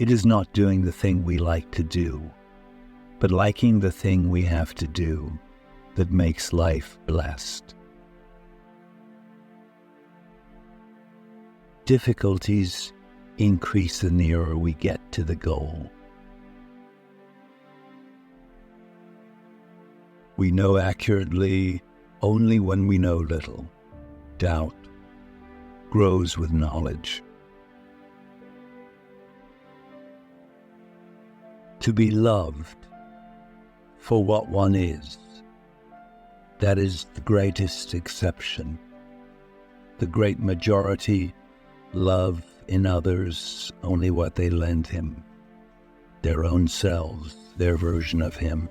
It is not doing the thing we like to do, but liking the thing we have to do that makes life blessed. Difficulties increase the nearer we get to the goal. We know accurately only when we know little. Doubt grows with knowledge. To be loved for what one is, that is the greatest exception. The great majority love in others only what they lend him, their own selves, their version of him.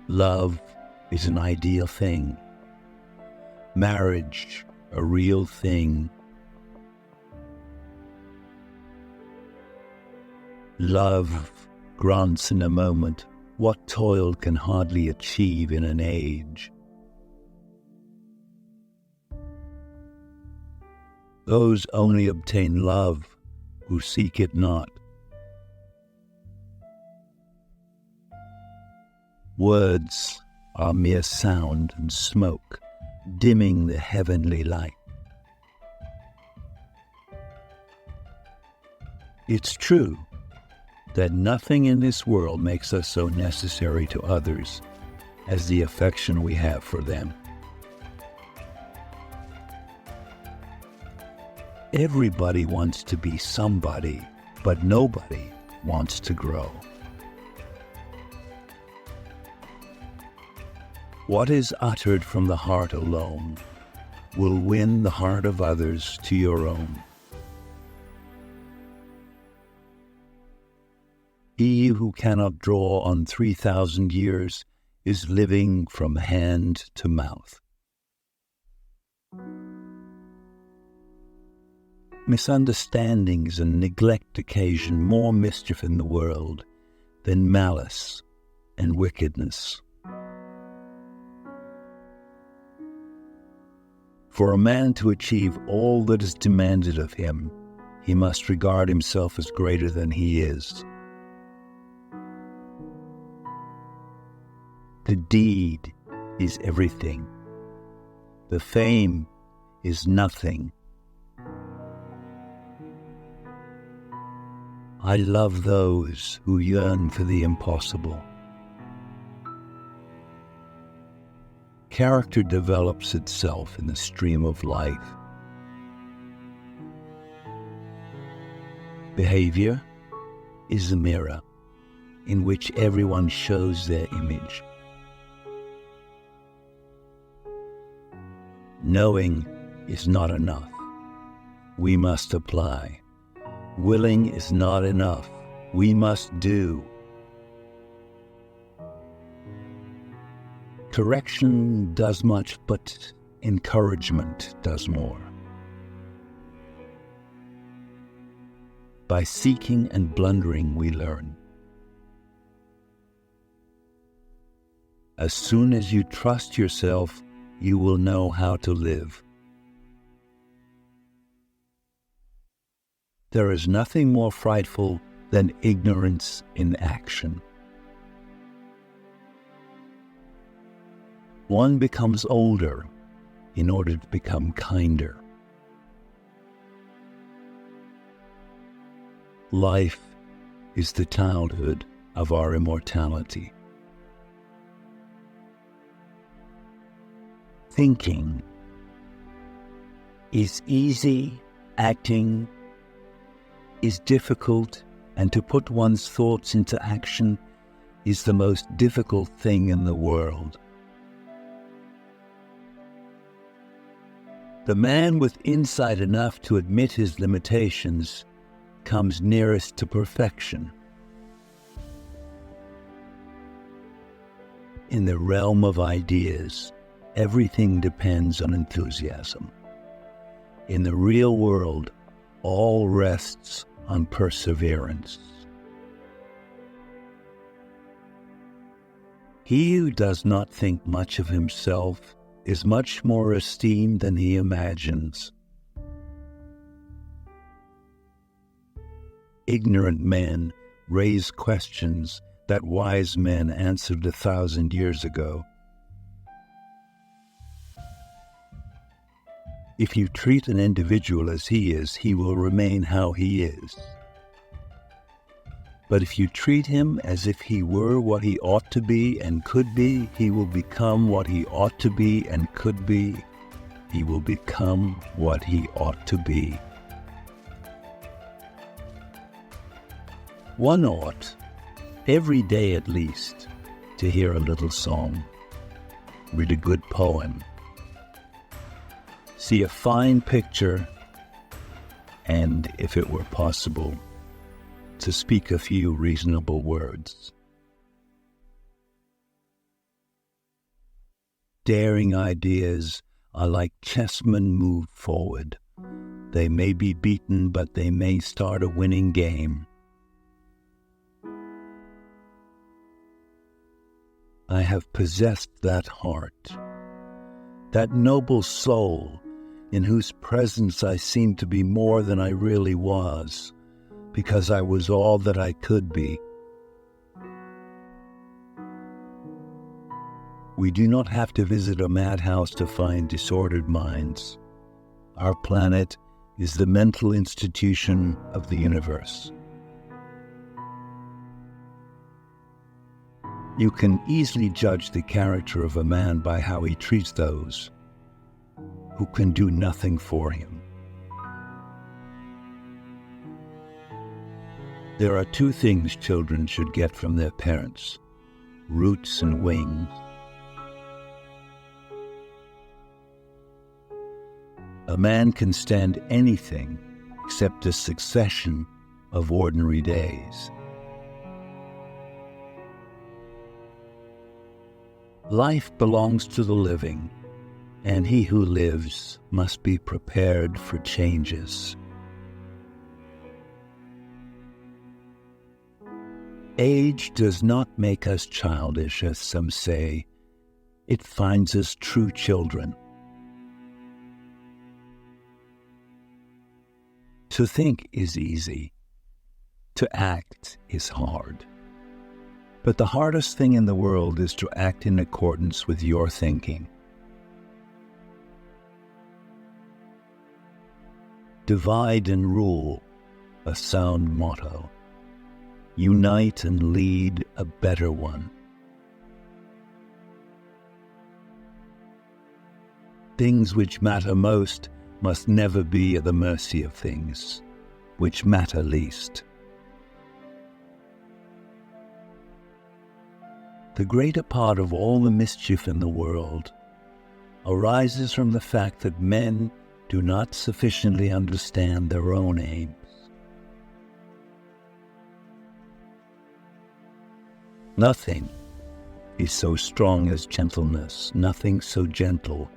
Love is an ideal thing. Marriage, a real thing. Love grants in a moment what toil can hardly achieve in an age. Those only obtain love who seek it not. Words are mere sound and smoke, dimming the heavenly light. It's true that nothing in this world makes us so necessary to others as the affection we have for them. Everybody wants to be somebody, but nobody wants to grow. What is uttered from the heart alone will win the heart of others to your own. He who cannot draw on 3,000 years is living from hand to mouth. Misunderstandings and neglect occasion more mischief in the world than malice and wickedness. For a man to achieve all that is demanded of him, he must regard himself as greater than he is. The deed is everything. The fame is nothing. I love those who yearn for the impossible. Character develops itself in the stream of life. Behavior is a mirror in which everyone shows their image. Knowing is not enough. We must apply. Willing is not enough. We must do. Correction does much, but encouragement does more. By seeking and blundering, we learn. As soon as you trust yourself, you will know how to live. There is nothing more frightful than ignorance in action. One becomes older in order to become kinder. Life is the childhood of our immortality. Thinking is easy, acting is difficult, and to put one's thoughts into action is the most difficult thing in the world. The man with insight enough to admit his limitations comes nearest to perfection. In the realm of ideas, everything depends on enthusiasm. In the real world, all rests on perseverance. He who does not think much of himself is much more esteemed than he imagines. ignorant men raise questions that wise men answered 1,000 years ago. If you treat an individual as he is, he will remain how he is. But if you treat him as if he were what he ought to be and could be, he will become what he ought to be and could be. He will become what he ought to be. One ought, every day at least, to hear a little song, read a good poem, see a fine picture, and, if it were possible, to speak a few reasonable words. Daring ideas are like chessmen moved forward. They may be beaten, but they may start a winning game. I have possessed that heart, that noble soul in whose presence I seemed to be more than I really was, because I was all that I could be. We do not have to visit a madhouse to find disordered minds. Our planet is the mental institution of the universe. You can easily judge the character of a man by how he treats those who can do nothing for him. There are two things children should get from their parents: roots and wings. A man can stand anything except a succession of ordinary days. Life belongs to the living, and he who lives must be prepared for changes. Age does not make us childish, as some say. It finds us true children. To think is easy. To act is hard. But the hardest thing in the world is to act in accordance with your thinking. Divide and rule, a sound motto. Unite and lead, a better one. Things which matter most must never be at the mercy of things which matter least. The greater part of all the mischief in the world arises from the fact that men do not sufficiently understand their own aims. Nothing is so strong as gentleness, nothing so gentle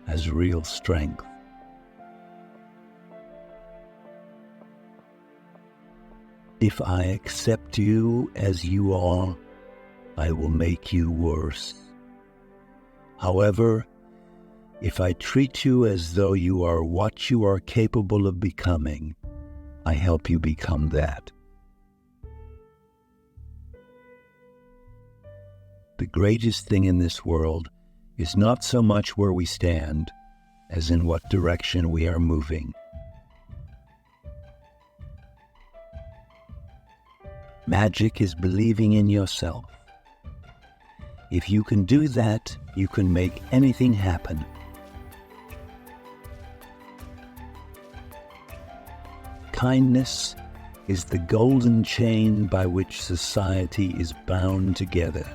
as real strength. If I accept you as you are, I will make you worse. However, if I treat you as though you are what you are capable of becoming, I help you become that. The greatest thing in this world is not so much where we stand as in what direction we are moving. Magic is believing in yourself. If you can do that, you can make anything happen. Kindness is the golden chain by which society is bound together.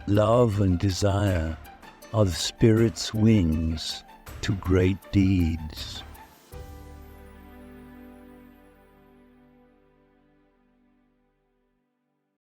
Love and desire are the spirit's wings to great deeds.